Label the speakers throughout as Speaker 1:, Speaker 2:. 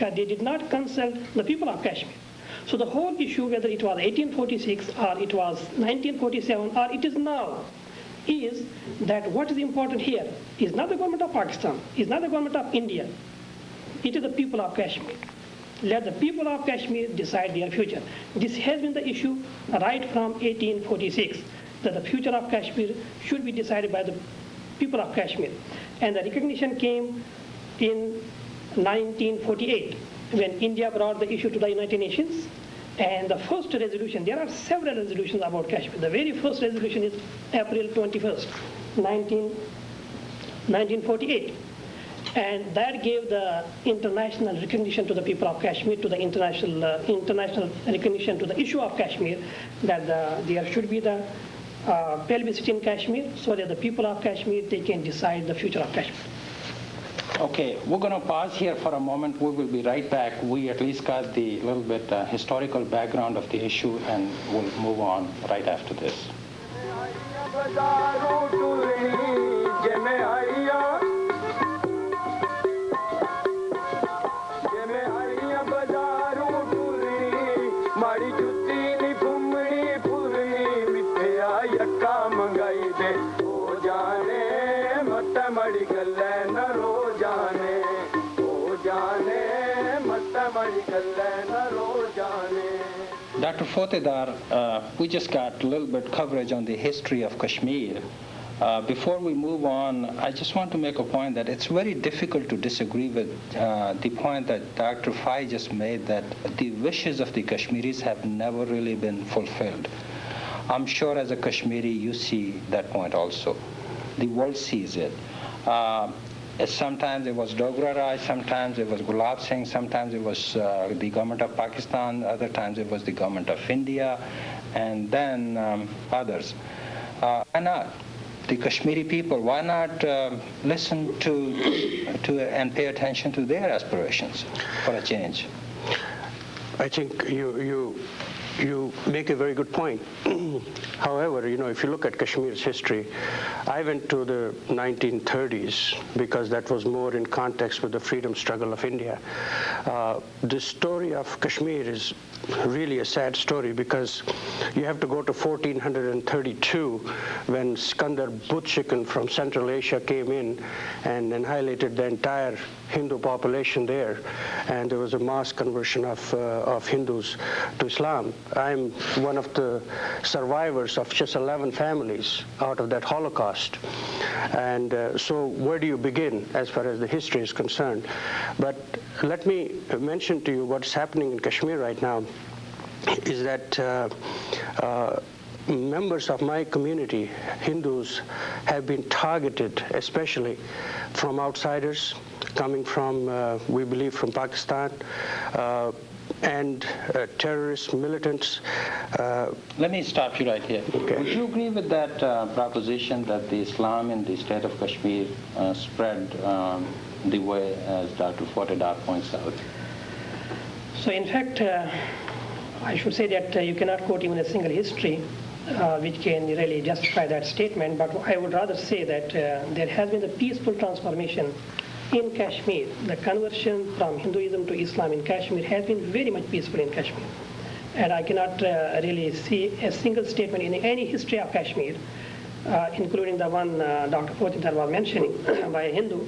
Speaker 1: because they did not consult the people of Kashmir. So the whole issue, whether it was 1846 or it was 1947 or it is now, is that what is important here is not the government of Pakistan, is not the government of India, it is the people of Kashmir. Let the people of Kashmir decide their future. This has been the issue right from 1846, that the future of Kashmir should be decided by the people of Kashmir. And the recognition came in 1948 when India brought the issue to the United Nations. And the first resolution, there are several resolutions about Kashmir. The very first resolution is April 21st, 1948. And that gave the international recognition to the people of Kashmir, to the international recognition to the issue of Kashmir, that there should be the plebiscite in Kashmir, so that the people of Kashmir, they can decide the future of Kashmir.
Speaker 2: Okay, we're going to pause here for a moment. We will be right back. We at least got the little bit historical background of the issue, and we'll move on right after this. Dr. Fotedar, we just got a little bit coverage on the history of Kashmir. Before we move on, I just want to make a point that it's very difficult to disagree with the point that Dr. Fai just made, that the wishes of the Kashmiris have never really been fulfilled. I'm sure as a Kashmiri you see that point also. The world sees it. Sometimes it was Dogra Raj, sometimes it was Gulab Singh, sometimes it was the government of Pakistan, other times it was the government of India, and then others. Why not? The Kashmiri people, why not listen to and pay attention to their aspirations for a change?
Speaker 3: I think you make a very good point. However, if you look at Kashmir's history, I went to the 1930s because that was more in context with the freedom struggle of India. The story of Kashmir is really a sad story because you have to go to 1432 when Skandar Butshikan from Central Asia came in and annihilated the entire Hindu population there, and there was a mass conversion of Hindus to Islam. I'm one of the survivors of just 11 families out of that Holocaust. And so where do you begin as far as the history is concerned? But let me mention to you what's happening in Kashmir right now is that members of my community, Hindus, have been targeted, especially from outsiders coming from, we believe, from Pakistan, and terrorist militants.
Speaker 2: Let me stop you right here.
Speaker 3: Okay.
Speaker 2: Would you agree with that proposition that the Islam in the state of Kashmir spread the way as Dr. Fotedar points out?
Speaker 1: So in fact, I should say that you cannot quote even a single history which can really justify that statement, but I would rather say that there has been a peaceful transformation in Kashmir. The conversion from Hinduism to Islam in Kashmir has been very much peaceful in Kashmir. And I cannot really see a single statement in any history of Kashmir, including the one Dr. Fotedar was mentioning, by a Hindu,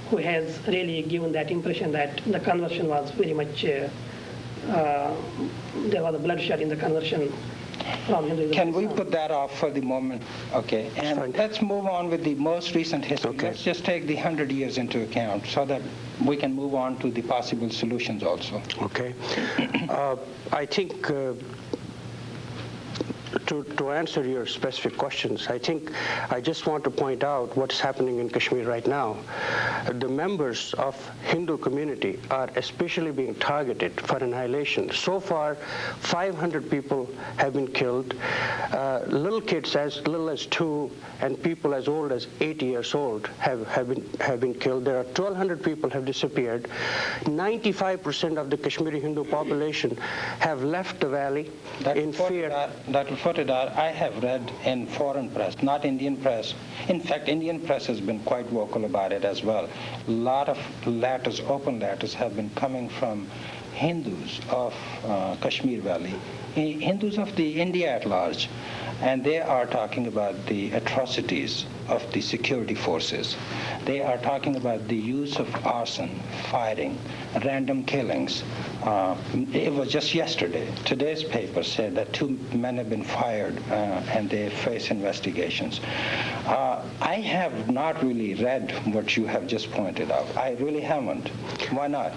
Speaker 1: who has really given that impression that the conversion was very much, there was a bloodshed in the conversion from Hinduism.
Speaker 2: Can we put that off for the moment? Okay, and let's move on with the most recent history.
Speaker 3: Okay.
Speaker 2: Let's just take the 100 years into account so that we can move on to the possible solutions also.
Speaker 3: Okay. I think to answer your specific questions, I think I just want to point out what's happening in Kashmir right now. The members of Hindu community are especially being targeted for annihilation. So far, 500 people have been killed. Little kids as little as 2 and people as old as 80 years old have been killed. There are 1,200 people have disappeared. 95% of the Kashmiri Hindu population have left the valley in fear.
Speaker 2: Dr. Fotedar, I have read in foreign press, not Indian press. In fact, Indian press has been quite vocal about it as well. A lot of letters, open letters, have been coming from Hindus of Kashmir Valley, Hindus of the India at large, and they are talking about the atrocities of the security forces. They are talking about the use of arson, firing, random killings. It was just yesterday. Today's paper said that 2 men have been fired and they face investigations. I have not really read what you have just pointed out. I really haven't. Why not?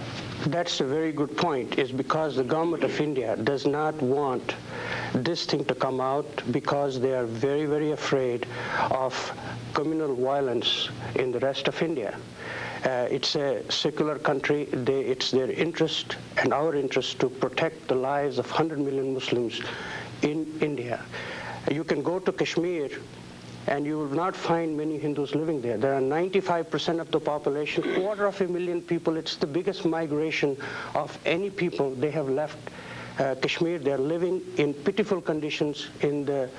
Speaker 3: That's a very good point, is because the government of India does not want this thing to come out because they are very, very afraid of communal violence in the rest of India. It's a secular country. It's their interest and our interest to protect the lives of 100 million Muslims in India. You can go to Kashmir and you will not find many Hindus living there. There are 95% of the population, 250,000 people. It's the biggest migration of any people. They have left Kashmir. They're living in pitiful conditions in the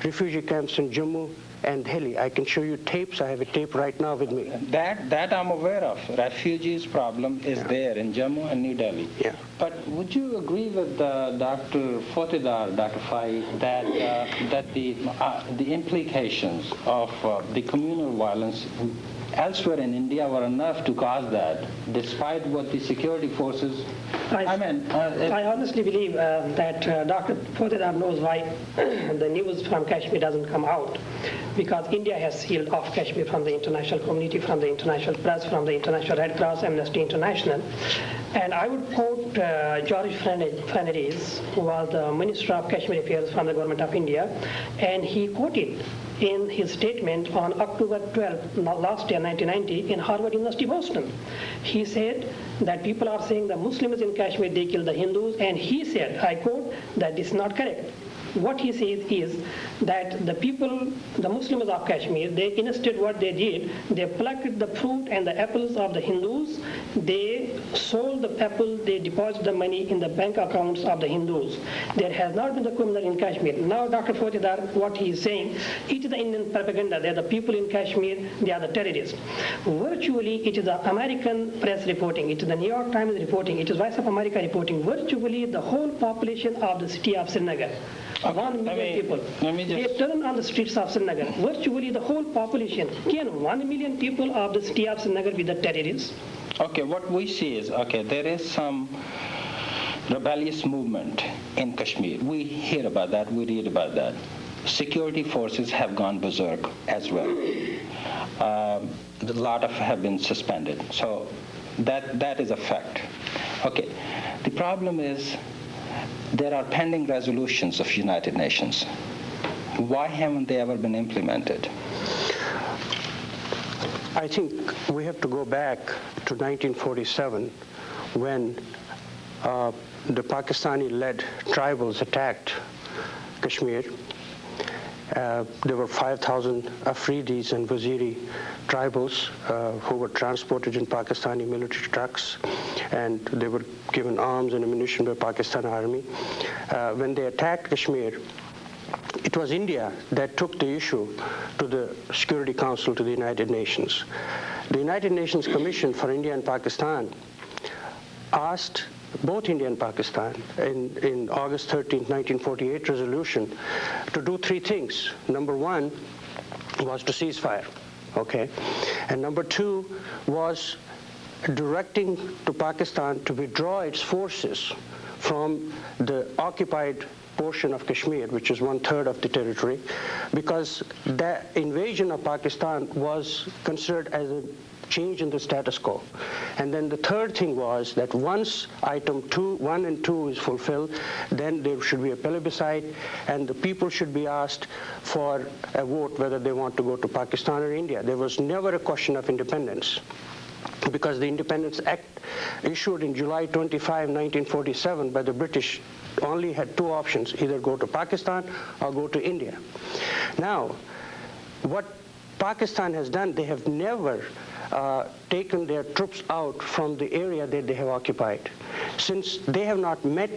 Speaker 3: refugee camps in Jammu and Delhi. I can show you tapes. I have a tape right now with me.
Speaker 2: That I'm aware of. Refugees problem is there in Jammu and New Delhi.
Speaker 3: Yeah.
Speaker 2: But would you agree with Dr. Fotedar, Dr. Fai, that the implications of the communal violence elsewhere in India were enough to cause that, despite what the security forces...
Speaker 1: I honestly believe that Dr. Fotedar knows why the news from Kashmir doesn't come out, because India has sealed off Kashmir from the international community, from the international press, from the International Red Cross, Amnesty International. And I would quote George Fernandes, who was the Minister of Kashmir Affairs from the Government of India, and he quoted in his statement on October 12th, last year, 1990, in Harvard University, Boston. He said that people are saying the Muslims in Kashmir, they kill the Hindus, and he said, I quote, that this is not correct. What he says is that the people, the Muslims of Kashmir, they instead what they did, they plucked the fruit and the apples of the Hindus, they sold the apple, they deposited the money in the bank accounts of the Hindus. There has not been the criminal in Kashmir. Now Dr. Fotedar, what he is saying, it is the Indian propaganda that the people in Kashmir, they are the terrorists. Virtually, it is the American press reporting, it is the New York Times reporting, it is Voice of America reporting, virtually the whole population of the city of Srinagar. 1 million people. They turn on the streets of Srinagar. Virtually the whole population. Can 1 million people of the city of Srinagar be the terrorists?
Speaker 2: Okay, what we see is, there is some rebellious movement in Kashmir. We hear about that, we read about that. Security forces have gone berserk as well. A lot of have been suspended. So that is a fact. Okay, the problem is, there are pending resolutions of United Nations. Why haven't they ever been implemented?
Speaker 3: I think we have to go back to 1947 when the Pakistani-led tribals attacked Kashmir. There were 5,000 Afridis and Waziri tribals who were transported in Pakistani military trucks, and they were given arms and ammunition by Pakistan Army. When they attacked Kashmir, it was India that took the issue to the Security Council, to the United Nations. The United Nations Commission for India and Pakistan asked both India and Pakistan in August 13, 1948 resolution to do 3 things. Number 1 was to cease fire, okay? And number 2 was directing to Pakistan to withdraw its forces from the occupied portion of Kashmir, which is 1/3 of the territory, because the invasion of Pakistan was considered as a change in the status quo. And then the third thing was that once item 1 and 2 is fulfilled, then there should be a plebiscite and the people should be asked for a vote whether they want to go to Pakistan or India. There was never a question of independence, because the Independence Act issued in July 25, 1947 by the British only had 2 options, either go to Pakistan or go to India. Now, what Pakistan has done, they have never taken their troops out from the area that they have occupied. Since they have not met